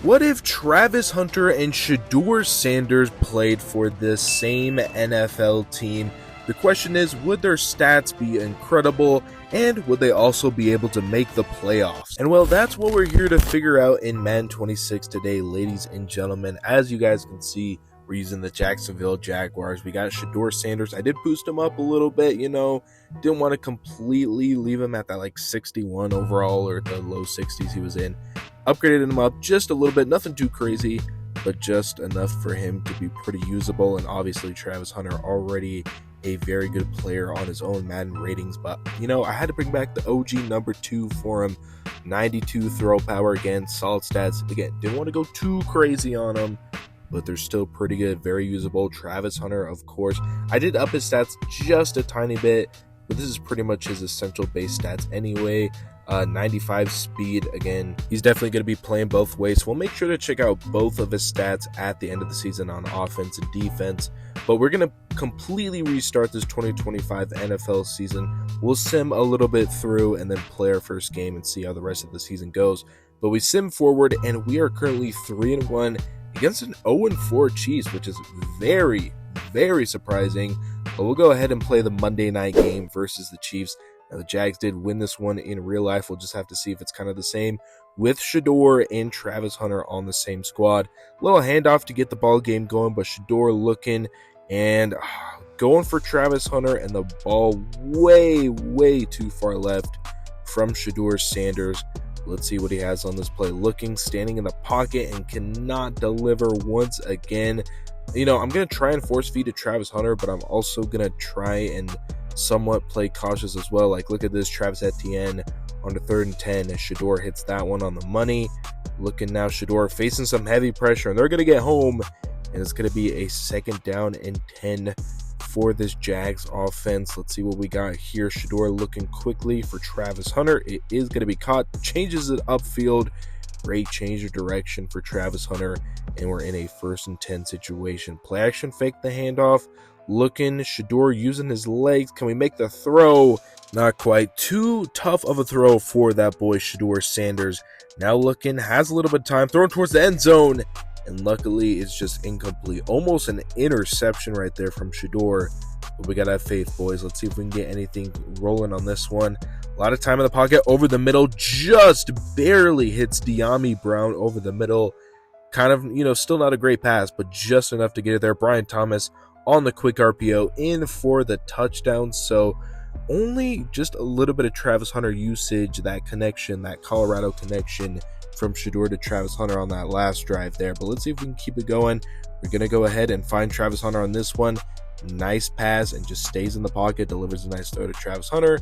What if Travis Hunter and Shedeur Sanders played for the same NFL team? The question is, would their stats be incredible, and would they also be able to make the playoffs? And well, that's what we're here to figure out in Madden 26 today, ladies and gentlemen. As you guys can see, we're using the Jacksonville Jaguars. We got Shedeur Sanders. I did boost him up a little bit, didn't want to completely leave him at that like 61 overall or the low 60s he was in. Upgraded him up just a little bit, nothing too crazy, but just enough for him to be pretty usable. And obviously Travis Hunter already a very good player on his own Madden ratings, but I had to bring back the OG number 2 for him. 92 throw power, again, solid stats. Again, didn't want to go too crazy on him, but they're still pretty good, very usable. Travis Hunter, of course, I did up his stats just a tiny bit, but this is pretty much his essential base stats anyway. 95 speed. Again, he's definitely going to be playing both ways, so we'll make sure to check out both of his stats at the end of the season on offense and defense. But we're going to completely restart this 2025 NFL season. We'll sim a little bit through and then play our first game and see how the rest of the season goes. But we sim forward, and we are currently 3-1 against an 0-4 Chiefs, which is very, very surprising. But we'll go ahead and play the Monday night game versus the Chiefs. Now, the Jags did win this one in real life. We'll just have to see if it's kind of the same with Shedeur and Travis Hunter on the same squad. Little handoff to get the ball game going, but Shedeur looking and going for Travis Hunter, and the ball way, way too far left from Shedeur Sanders. Let's see what he has on this play. Looking, standing in the pocket, and cannot deliver once again. I'm going to try and force feed to Travis Hunter, but I'm also going to try and somewhat play cautious as well. Like, look at this, Travis Etienne on the 3rd and 10, and Shedeur hits that one on the money. Looking now, Shedeur facing some heavy pressure, and they're going to get home, and it's going to be a 2nd down and 10 for this Jags offense. Let's see what we got here. Shedeur looking quickly for Travis Hunter. It is going to be caught, changes it upfield. Great change of direction for Travis Hunter, and we're in a 1st and 10 situation. Play action, fake the handoff. Looking, Shedeur using his legs. Can we make the throw? Not quite. Too tough of a throw for that boy Shedeur Sanders. Now looking, has a little bit of time, throwing towards the end zone, and luckily it's just incomplete. Almost an interception right there from Shedeur, but we gotta have faith, boys. Let's see if we can get anything rolling on this one. A lot of time in the pocket, over the middle, just barely hits De'Ami Brown over the middle. Kind of, still not a great pass, but just enough to get it there. Brian Thomas on the quick RPO in for the touchdown. So only just a little bit of Travis Hunter usage, that connection, that Colorado connection from Shedeur to Travis Hunter on that last drive there. But let's see if we can keep it going. We're going to go ahead and find Travis Hunter on this one. Nice pass, and just stays in the pocket, delivers a nice throw to Travis Hunter,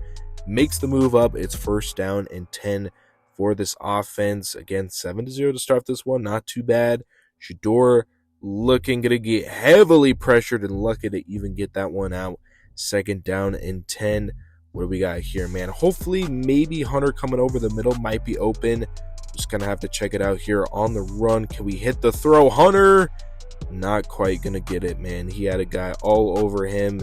makes the move up. It's 1st down and 10 for this offense. Again, 7-0 to start this one. Not too bad. Shedeur looking to get heavily pressured and lucky to even get that one out. 2nd down and 10. What do we got here, man? Hopefully, maybe Hunter coming over the middle might be open. Just gonna have to check it out here on the run. Can we hit the throw? Hunter, not quite gonna get it, man. He had a guy all over him,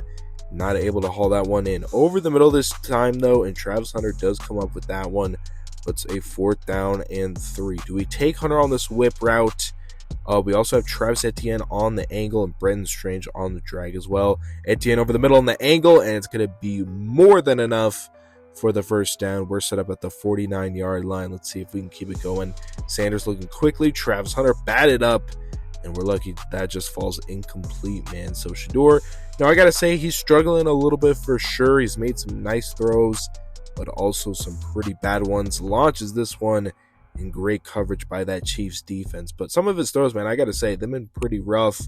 not able to haul that one in over the middle this time though, and Travis Hunter does come up with that one. It's a 4th down and 3. Do we take Hunter on this whip route? We also have Travis Etienne on the angle and Brenton Strange on the drag as well. Etienne over the middle on the angle, and it's going to be more than enough for the 1st down. We're set up at the 49-yard line. Let's see if we can keep it going. Sanders looking quickly. Travis Hunter batted up, and we're lucky that just falls incomplete, man. So Shedeur, I got to say, he's struggling a little bit for sure. He's made some nice throws, but also some pretty bad ones. Launches this one in great coverage by that Chiefs defense. But some of his throws, man, I got to say, they've been pretty rough.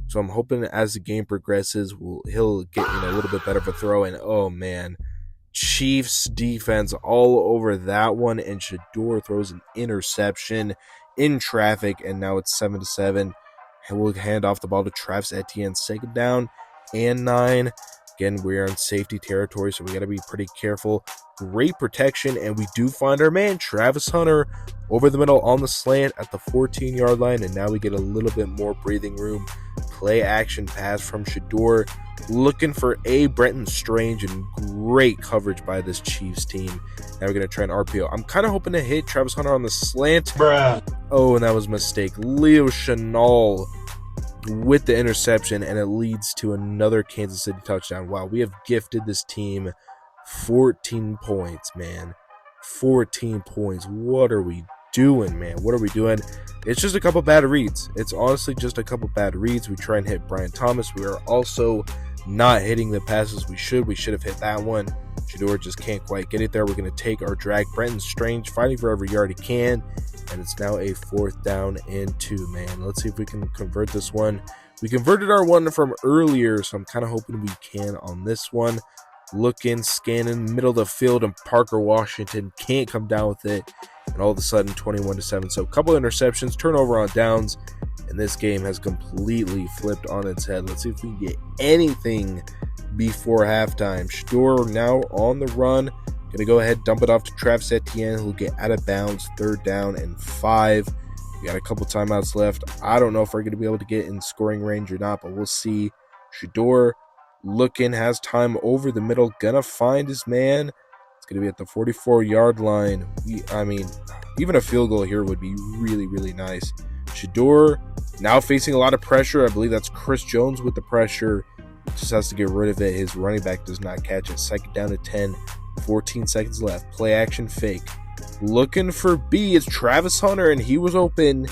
So I'm hoping as the game progresses, he'll get a little bit better of a throw. And, oh, man, Chiefs defense all over that one. And Shedeur throws an interception in traffic. And now it's 7-7. And we'll hand off the ball to Travis Etienne. 2nd down and 9. Again, we're in safety territory, so we got to be pretty careful. Great protection, and we do find our man, Travis Hunter, over the middle on the slant at the 14-yard line, and now we get a little bit more breathing room. Play action pass from Shedeur, looking for Brenton Strange, and great coverage by this Chiefs team. Now we're going to try an RPO. I'm kind of hoping to hit Travis Hunter on the slant. Bruh. Oh, and that was a mistake. Leo Chenal with the interception, and it leads to another Kansas City touchdown. Wow, we have gifted this team 14 points, man. 14 points. What are we doing, man? What are we doing? It's just a couple bad reads. It's honestly just a couple bad reads. We try and hit Brian Thomas. We are also not hitting the passes we should. We should have hit that one. Shedeur just can't quite get it there. We're going to take our drag. Brenton Strange fighting for every yard he can. And it's now a 4th down and 2, man. Let's see if we can convert this one. We converted our one from earlier, so I'm kind of hoping we can on this one. Looking, scanning, middle of the field, and Parker Washington can't come down with it. And all of a sudden, 21-7. So a couple interceptions, turnover on downs, and this game has completely flipped on its head. Let's see if we can get anything before halftime. Shedeur now on the run. Going to go ahead, dump it off to Travis Etienne, who'll get out of bounds, 3rd down and 5. We got a couple timeouts left. I don't know if we're going to be able to get in scoring range or not, but we'll see. Shedeur looking, has time over the middle, gonna find his man. It's gonna be at the 44-yard line. Even a field goal here would be really, really nice. Shedeur now facing a lot of pressure. I believe that's Chris Jones with the pressure. Just has to get rid of it. His running back does not catch it. 2nd down to 10. 14 seconds left. Play action fake. Looking for B. It's Travis Hunter, and he was open.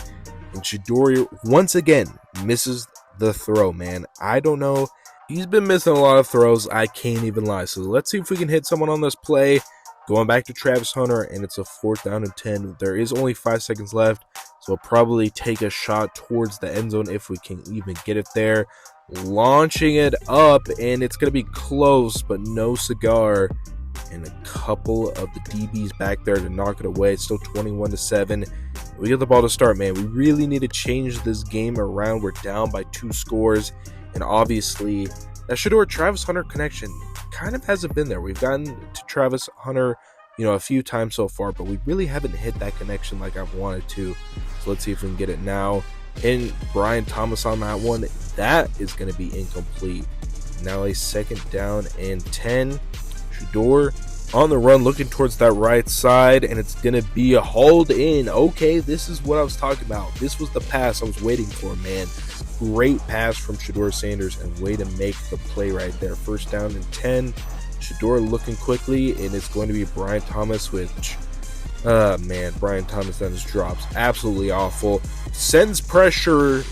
And Shedeur once again misses the throw, man. I don't know. He's been missing a lot of throws. I can't even lie. So let's see if we can hit someone on this play. Going back to Travis Hunter, and it's a 4th down and 10. There is only 5 seconds left, so we'll probably take a shot towards the end zone if we can even get it there. Launching it up, and it's going to be close, but no cigar. And a couple of the DBs back there to knock it away. It's still 21-7. We get the ball to start, man. We really need to change this game around. We're down by 2 scores. And obviously, that Shedeur-Travis Hunter connection kind of hasn't been there. We've gotten to Travis Hunter, a few times so far, but we really haven't hit that connection like I've wanted to. So let's see if we can get it now. And Brian Thomas on that one. That is going to be incomplete. Now a 2nd down and 10. Shedeur on the run, looking towards that right side, and it's going to be hauled in. Okay, this is what I was talking about. This was the pass I was waiting for, man. Great pass from Shedeur Sanders, and way to make the play right there. 1st down and 10. Shedeur looking quickly, and it's going to be Brian Thomas, which, Brian Thomas then just drops. Absolutely awful. Sends pressure,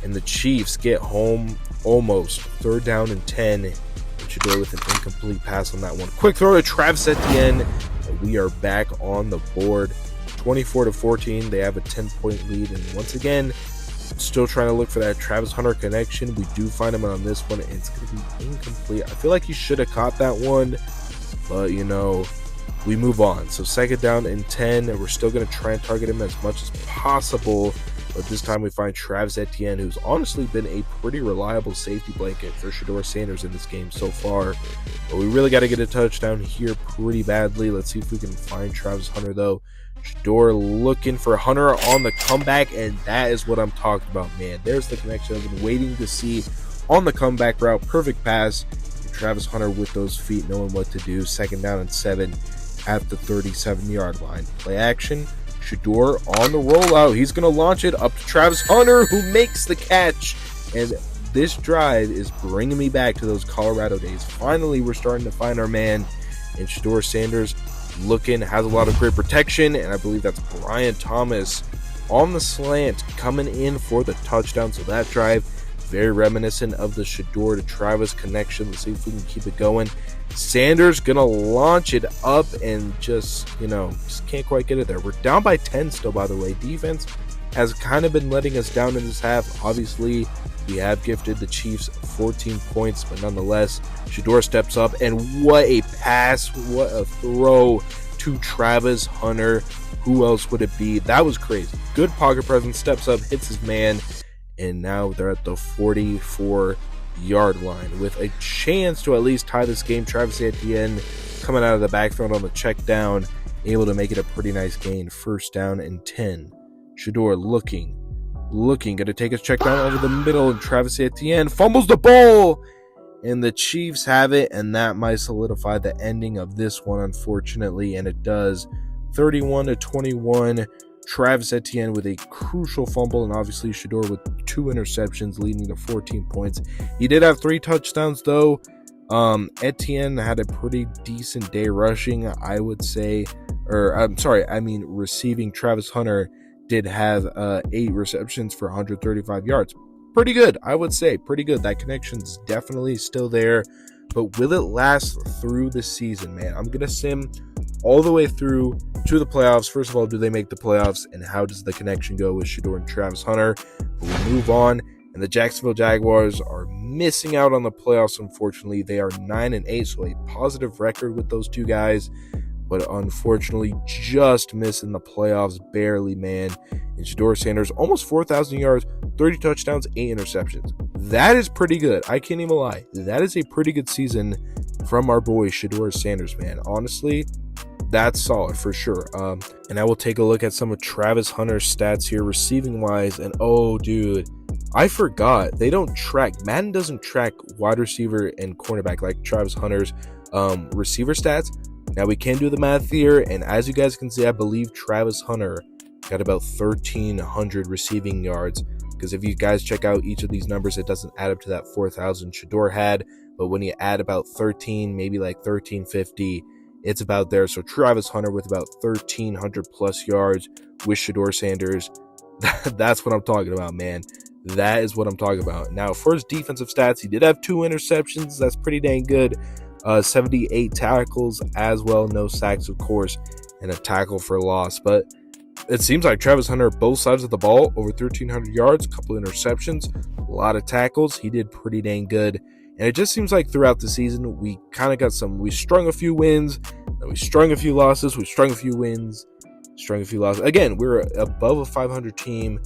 and the Chiefs get home almost. 3rd down and 10. Shedeur with an incomplete pass on that one. Quick throw to Travis Etienne, and we are back on the board. 24-14. They have a 10-point lead, and once again, still trying to look for that Travis Hunter connection. We do find him on this one, and it's going to be incomplete. I feel like he should have caught that one, but we move on. So 2nd down and 10, and we're still going to try and target him as much as possible. But this time we find Travis Etienne, who's honestly been a pretty reliable safety blanket for Shedeur Sanders in this game so far. But we really got to get a touchdown here pretty badly. Let's see if we can find Travis Hunter, though. Shedeur looking for Hunter on the comeback, and that is what I'm talking about, man. There's the connection I've been waiting to see on the comeback route. Perfect pass. Travis Hunter with those feet, knowing what to do. 2nd down and 7 at the 37-yard line. Play action. Shedeur on the rollout. He's going to launch it up to Travis Hunter, who makes the catch. And this drive is bringing me back to those Colorado days. Finally, we're starting to find our man. And Shedeur Sanders looking, has a lot of great protection. And I believe that's Brian Thomas on the slant coming in for the touchdown. So that drive, very reminiscent of the Shedeur to Travis connection. Let's see if we can keep it going. Sanders gonna launch it up and just can't quite get it there. We're down by 10 still, by the way. Defense has kind of been letting us down in this half. Obviously, we have gifted the Chiefs 14 points, but nonetheless, Shedeur steps up, and what a pass, what a throw to Travis Hunter. Who else would it be? That was crazy. Good pocket presence, steps up, hits his man, and now they're at the 44 yard line with a chance to at least tie this game. Travis Etienne coming out of the backfield on the check down, able to make it a pretty nice gain. First down and 10. Shedeur looking, going to take his check down over the middle, and Travis Etienne fumbles the ball, and the Chiefs have it, and that might solidify the ending of this one, unfortunately, and it does. 31-21. Travis Etienne with a crucial fumble, and obviously Shedeur with 2 interceptions, leading to 14 points. He did have 3 touchdowns, though. Etienne had a pretty decent day rushing, I would say. Receiving. Travis Hunter did have 8 receptions for 135 yards. Pretty good, I would say. Pretty good. That connection's definitely still there. But will it last through the season, man? I'm going to sim all the way through to the playoffs. First of all, do they make the playoffs? And how does the connection go with Shedeur and Travis Hunter? But we move on. And the Jacksonville Jaguars are missing out on the playoffs, unfortunately. They are 9-8, so a positive record with those two guys. But unfortunately, just missing the playoffs barely, man. And Shedeur Sanders, almost 4,000 yards, 30 touchdowns, 8 interceptions. That is pretty good. I can't even lie. That is a pretty good season from our boy Shedeur Sanders, man. Honestly, that's solid for sure. And I will take a look at some of Travis Hunter's stats here, receiving-wise. And, oh, dude, I forgot. They don't track. Madden doesn't track wide receiver and cornerback like Travis Hunter's receiver stats. Now, we can do the math here, and as you guys can see, I believe Travis Hunter got about 1,300 receiving yards, because if you guys check out each of these numbers, it doesn't add up to that 4,000 Shedeur had, but when you add about 13, maybe like 1,350, it's about there. So Travis Hunter with about 1,300 plus yards with Shedeur Sanders. That's what I'm talking about, man. That is what I'm talking about. Now, for his defensive stats, he did have 2 interceptions. That's pretty dang good. 78 tackles as well, no sacks, of course, and a tackle for loss. But it seems like Travis Hunter, both sides of the ball, over 1,300 yards, a couple interceptions, a lot of tackles. He did pretty dang good. And it just seems like throughout the season, we kind of got we strung a few wins, then we strung a few losses, we strung a few wins, strung a few losses. Again, we were above a 500 team,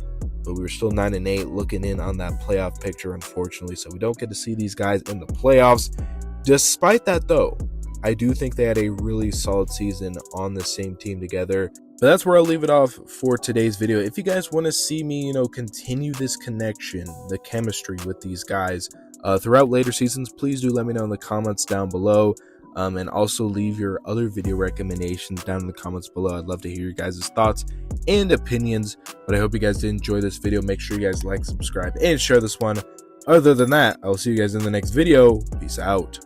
but we were still 9-8, looking in on that playoff picture, unfortunately. So we don't get to see these guys in the playoffs. Despite that, though, I do think they had a really solid season on the same team together. But that's where I'll leave it off for today's video. If you guys want to see me, continue this connection, the chemistry with these guys throughout later seasons, please do let me know in the comments down below. And also leave your other video recommendations down in the comments below. I'd love to hear your guys' thoughts and opinions. But I hope you guys did enjoy this video. Make sure you guys like, subscribe, and share this one. Other than that, I'll see you guys in the next video. Peace out.